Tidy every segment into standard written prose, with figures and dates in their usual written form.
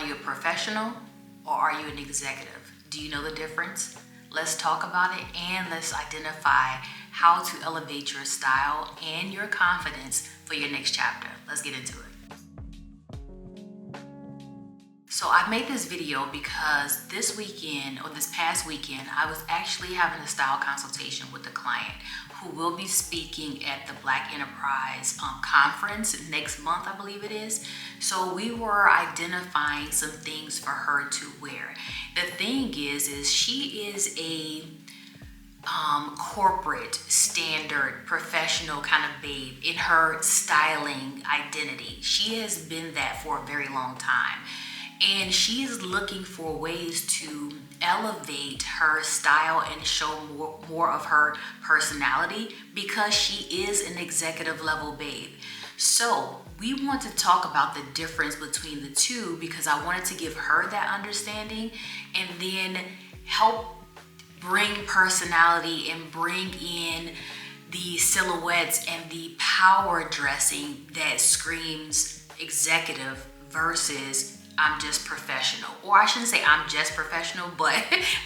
you a professional or are you an executive? Do you know the difference? Let's talk about it and let's identify how to elevate your style and your confidence for your next chapter. Let's get into it. So I made this video because this past weekend, I was actually having a style consultation with a client who will be speaking at the Black Enterprise conference next month, I believe it is. So we were identifying some things for her to wear. The thing is she is a corporate, standard, professional kind of babe in her styling identity. She has been that for a very long time. And she is looking for ways to elevate her style and show more of her personality because she is an executive level babe. So we want to talk about the difference between the two because I wanted to give her that understanding and then help bring personality and bring in the silhouettes and the power dressing that screams executive versus I'm just professional. Or I shouldn't say I'm just professional, but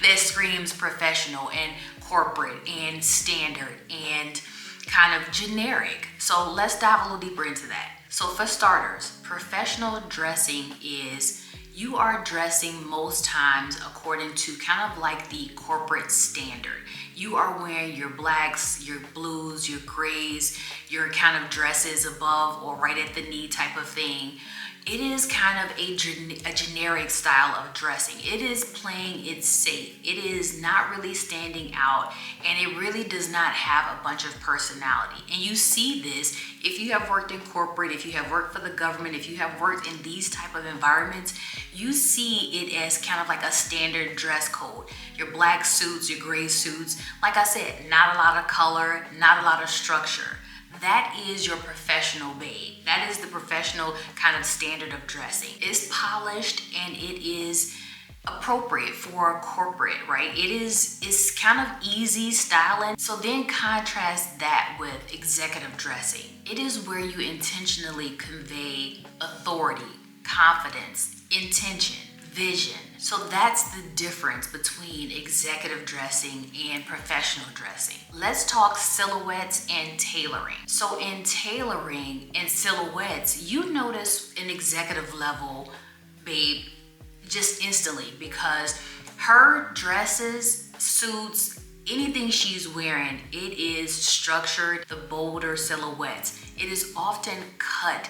that screams professional and corporate and standard and kind of generic. So let's dive a little deeper into that. So for starters, professional dressing is you are dressing most times according to kind of like the corporate standard. You are wearing your blacks, your blues, your grays, your kind of dresses above or right at the knee type of thing. It is kind of a generic style of dressing. It is playing it safe. It is not really standing out, and it really does not have a bunch of personality. And you see this if you have worked in corporate, if you have worked for the government, if you have worked in these type of environments, you see it as kind of like a standard dress code. Your black suits, your gray suits. Like I said, not a lot of color, not a lot of structure. That is your professional babe. That is the professional kind of standard of dressing. It's polished and it is appropriate for corporate, right? It's kind of easy styling. So then contrast that with executive dressing. It is where you intentionally convey authority, confidence, intention, vision. So that's the difference between executive dressing and professional dressing. Let's talk silhouettes and tailoring. So in tailoring and silhouettes, you notice an executive level babe just instantly because her dresses, suits, anything she's wearing, it is structured, the bolder silhouettes. It is often cut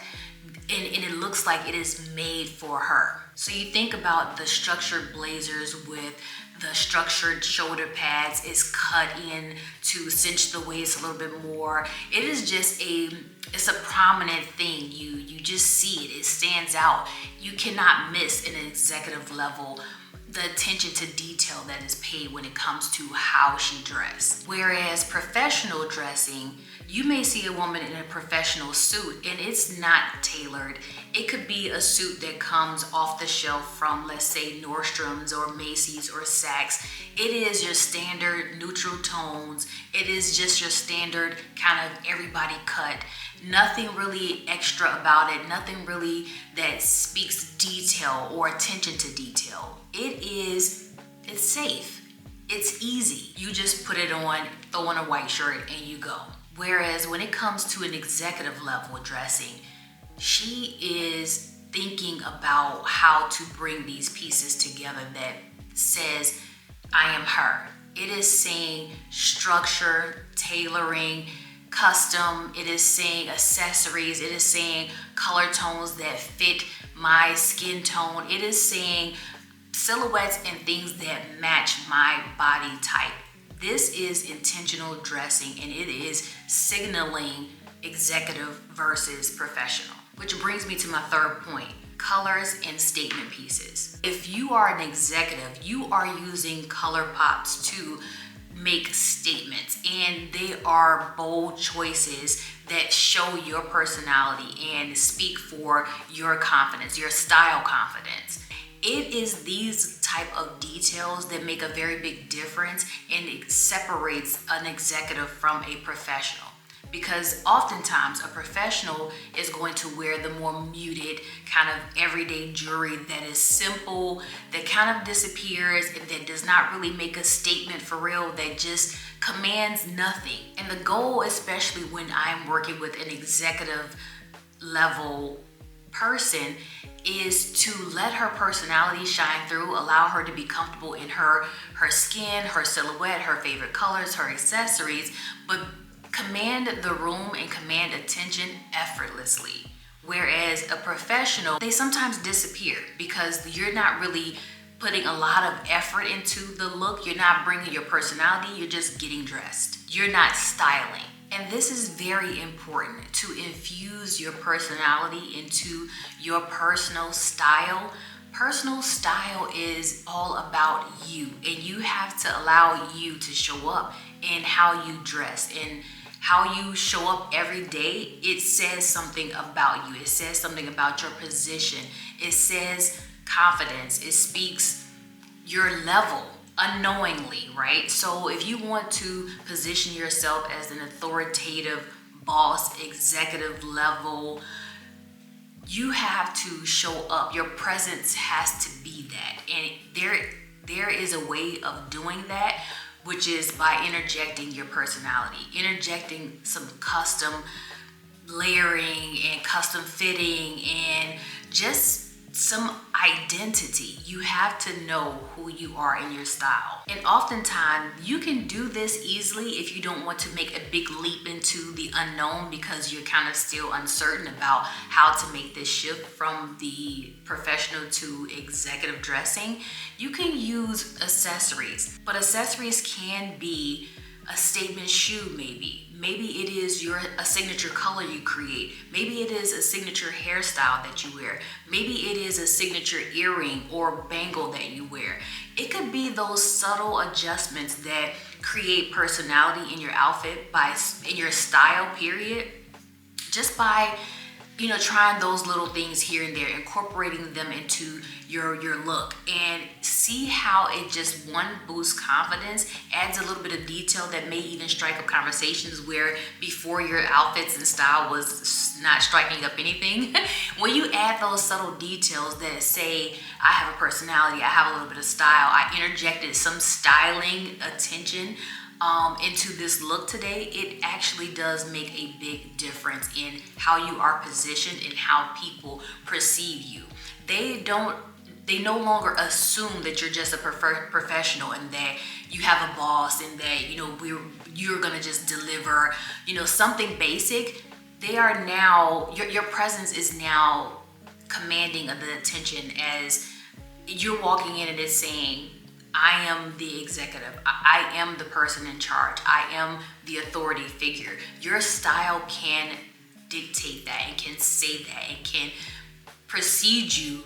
and it looks like it is made for her. So you think about the structured blazers with the structured shoulder pads is cut in to cinch the waist a little bit more. It is just it's a prominent thing. You just see it. It stands out. You cannot miss an executive level the attention to detail that is paid when it comes to how she dressed. Whereas professional dressing, you may see a woman in a professional suit and it's not tailored. It could be a suit that comes off the shelf from, let's say, Nordstrom's or Macy's or Saks. It is your standard neutral tones. It is just your standard kind of everybody cut. Nothing really extra about it. Nothing really that speaks detail or attention to detail. It's safe. It's easy. You just put it on, throw on a white shirt and you go. Whereas when it comes to an executive level dressing, she is thinking about how to bring these pieces together that says, I am her. It is saying structure, tailoring, custom. It is saying accessories. It is saying color tones that fit my skin tone. It is saying silhouettes and things that match my body type. This is intentional dressing and it is signaling executive versus professional. Which brings me to my third point, colors and statement pieces. If you are an executive, you are using color pops to make statements and they are bold choices that show your personality and speak for your confidence, your style confidence. It is these type of details that make a very big difference and it separates an executive from a professional. because oftentimes a professional is going to wear the more muted kind of everyday jewelry that is simple, that kind of disappears, and that does not really make a statement for real, that just commands nothing. And the goal, especially when I'm working with an executive level person, is to let her personality shine through, allow her to be comfortable in her skin, her silhouette, her favorite colors, her accessories, but command the room and command attention effortlessly. Whereas a professional, they sometimes disappear because you're not really putting a lot of effort into the look. You're not bringing your personality, you're just getting dressed. You're not styling. And this is very important, to infuse your personality into your personal style. Personal style is all about you, and you have to allow you to show up in how you dress and how you show up every day. It says something about you. It says something about your position. It says confidence. It speaks your level unknowingly, right? So if you want to position yourself as an authoritative boss, executive level, you have to show up. Your presence has to be that. And there is a way of doing that, which is by interjecting your personality, interjecting some custom layering and custom fitting and just some identity. You have to know who you are in your style. And oftentimes you can do this easily if you don't want to make a big leap into the unknown, because you're kind of still uncertain about how to make this shift from the professional to executive dressing. You can use accessories, but accessories can be a statement shoe, maybe it is a signature color you create. Maybe it is a signature hairstyle that you wear. Maybe it is a signature earring or bangle that you wear. It could be those subtle adjustments that create personality in your outfit, in your style period, just by trying those little things here and there, incorporating them into your look, and see how it just boosts confidence, adds a little bit of detail that may even strike up conversations where before your outfits and style was not striking up anything. When you add those subtle details that say, I have a personality, I have a little bit of style, I interjected some styling attention into this look today, it actually does make a big difference in how you are positioned and how people perceive you. They no longer assume that you're just a professional and that you have a boss and that you're gonna just deliver something basic. They are now, your presence is now commanding the attention, as you're walking in and it's saying, I am the executive. I am the person in charge. I am the authority figure. Your style can dictate that and can say that and can precede you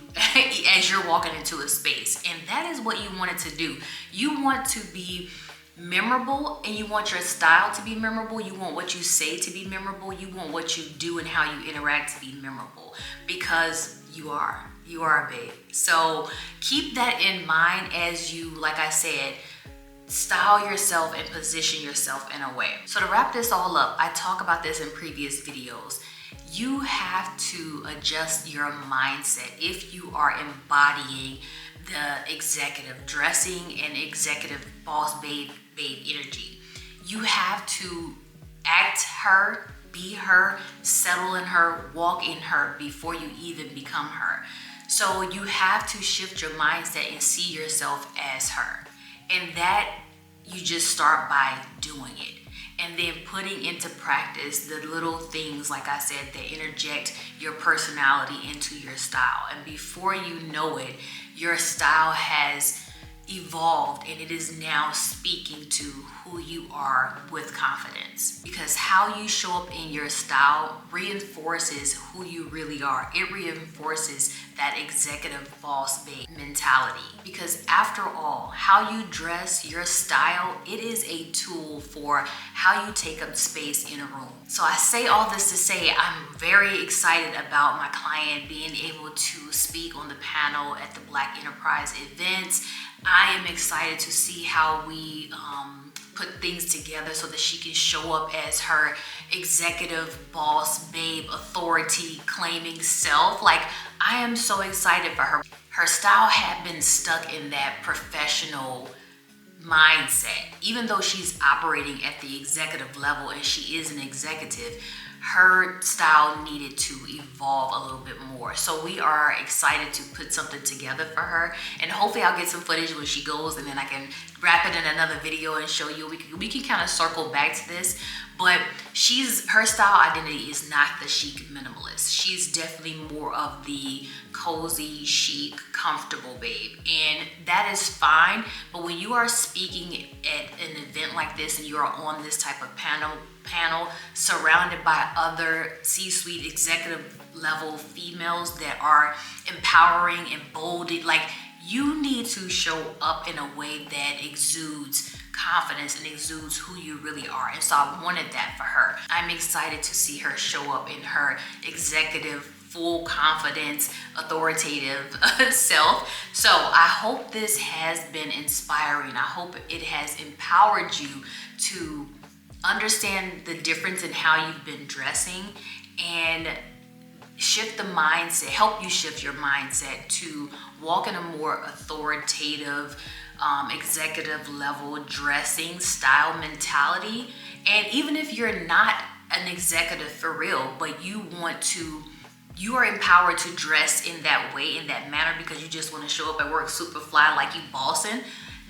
as you're walking into a space. And that is what you want it to do. You want to be memorable, and you want your style to be memorable. You want what you say to be memorable. You want what you do and how you interact to be memorable, because you are a babe. So keep that in mind as you, like I said, style yourself and position yourself in a way. So to wrap this all up, I talk about this in previous videos. You have to adjust your mindset if you are embodying the executive dressing and executive boss babe energy. You have to act her, be her, settle in her, walk in her before you even become her. So you have to shift your mindset and see yourself as her. And that you just start by doing it. And then putting into practice the little things, like I said, that interject your personality into your style. And before you know it, your style has evolved and it is now speaking to who you are with confidence, because how you show up in your style reinforces who you really are. It reinforces that executive boss babe mentality, because after all, how you dress, your style, it is a tool for how you take up space in a room. So I say all this to say I'm very excited about my client being able to speak on the panel at the Black Enterprise event. I am excited to see how we put things together so that she can show up as her executive boss, babe, authority claiming self. Like, I am so excited for her. Her style had been stuck in that professional mindset. Even though she's operating at the executive level and she is an executive, her style needed to evolve a little bit more. So we are excited to put something together for her, and hopefully I'll get some footage when she goes, and then I can wrap it in another video and show you. We can kind of circle back to this, but her style identity is not the chic minimalist. She's definitely more of the cozy, chic, comfortable babe, and that is fine. But when you are speaking at an event like this and you are on this type of panel surrounded by other C-suite executive level females that are empowering and bolded, like, you need to show up in a way that exudes confidence and exudes who you really are. And so I wanted that for her. I'm excited to see her show up in her executive, full confidence, authoritative self. So I hope this has been inspiring. I hope it has empowered you to understand the difference in how you've been dressing and shift the mindset, help you shift your mindset to walk in a more authoritative, executive level dressing style mentality. And even if you're not an executive for real, but you are empowered to dress in that way, in that manner, because you just want to show up at work super fly like you bossing,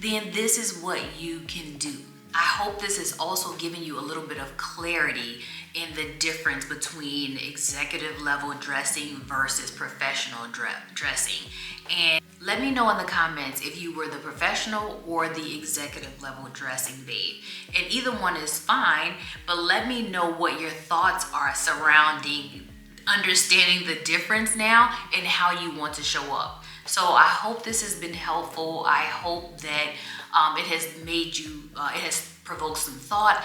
then this is what you can do. I hope this has also given you a little bit of clarity in the difference between executive level dressing versus professional dressing. And let me know in the comments if you were the professional or the executive level dressing babe. And either one is fine, but let me know what your thoughts are surrounding understanding the difference now and how you want to show up. So I hope this has been helpful. I hope that it has made you, it has provoked some thought.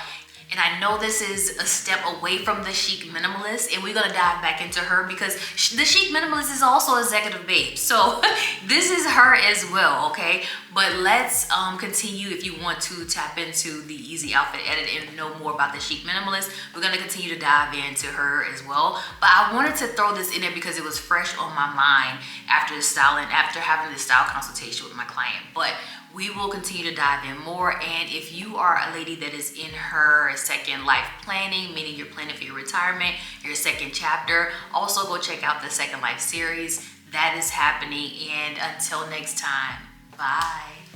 And I know this is a step away from the chic minimalist, and we're gonna dive back into her because the chic minimalist is also executive babe. So this is her as well, okay? But let's continue. If you want to tap into the Easy Outfit Edit and know more about the chic minimalist, we're gonna continue to dive into her as well. But I wanted to throw this in there because it was fresh on my mind after having this style consultation with my client. But we will continue to dive in more. And if you are a lady that is in her second life planning, meaning you're planning for your retirement, your second chapter, also go check out the Second Life series. That is happening. And until next time, bye.